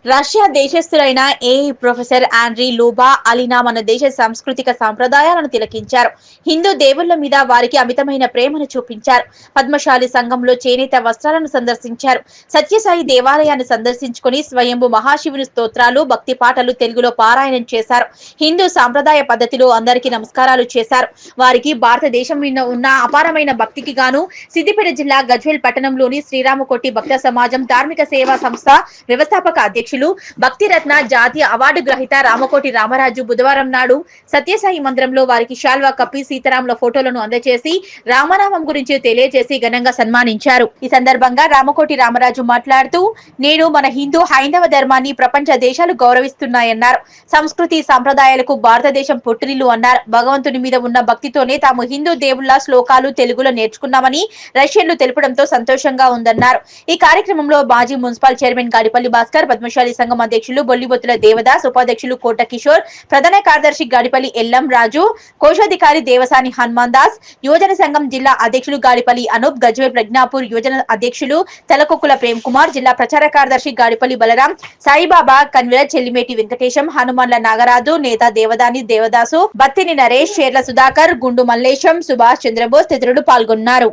Russia దేశస్థులైన professor Andrey Luba Alina మన దేశ సాంస్కృతిక సాంప్రదాయాలను తిలకించారు. హిందూ దేవుళ్ల మీద వారికి అమితమైన ప్రేమను చూపించారు. పద్మశాలి సంఘంలో చేనేత వస్త్రాలను సందర్శించారు. సత్యసాయి దేవాలయాన్ని సందర్శించుకుని స్వయంభు మహాశివుని స్తోత్రాలు, భక్తి పాటలు తెలుగులో పారాయణం చేశారు. హిందూ సాంప్రదాయ పద్ధతిలో అందరికీ నమస్కారాలు చేశారు. వారికి భారతదేశం మీద ఉన్న అపారమైన భక్తికి గాను సిద్దిపేట జిల్లా గజ్వేల్ పట్టణంలోని శ్రీరామకోటి భక్త సమాజం ధార్మిక సేవా సంస్థ వ్యవస్థాపక అధ్యక్షులు భక్తిరత్న జాతీయ అవార్డు గ్రహీత రామకోటి రామరాజు బుధవారం నాడు సత్యసాయి మందిరంలో వారికి శాల్వా కప్పి సీతారాముల ఫోటోలను అందజేసి రామనామం గురించి తెలియజేసి ఘనంగా సన్మానించారు. ఈ సందర్భంగా రామకోటి రామరాజు మాట్లాడుతూ, నేడు మన హిందూ హైందవ ధర్మాన్ని ప్రపంచ దేశాలు గౌరవిస్తున్నాయన్నారు. సంస్కృతి సంప్రదాయాలకు భారతదేశం పుట్టినిల్లు అన్నారు. భగవంతుని మీద ఉన్న భక్తితోనే తాము హిందూ దేవుళ్ల శ్లోకాలు తెలుగులో నేర్చుకున్నామని రష్యన్లు తెలుపడంతో సంతోషంగా ఉందన్నారు. ఈ కార్యక్రమంలో మాజీ మున్సిపల్ చైర్మన్ గాడిపల్లి భాస్కర్, పద్మశాలి సంఘం అధ్యక్షులు బొల్లిబొత్తుల దేవదాస్, ఉపాధ్యక్షులు కోట కిషోర్, ప్రధాన కార్యదర్శి గాడిపల్లి ఎల్లం రాజు, కోశాధికారి దేవసాని హనుమాన్ దాస్, యువజన సంఘం జిల్లా అధ్యక్షులు గాడిపల్లి అనూప్, గజ్వేల్ ప్రజ్ఞాపూర్ యువజన అధ్యక్షులు తెలకొక్కుల ప్రేమ్ కుమార్, జిల్లా ప్రచార కార్యదర్శి గాడిపల్లి బలరాం, సాయిబాబా కన్వీనర్ చెల్లిమేటి వెంకటేశం, హనుమాన్ల నాగరాజు, నేత దేవదాని దేవదాసు, బత్తిని నరేష్, షేర్ల సుధాకర్, గుండు మల్లేశం, సుభాష్ చంద్రబోస్ తదితరులు పాల్గొన్నారు.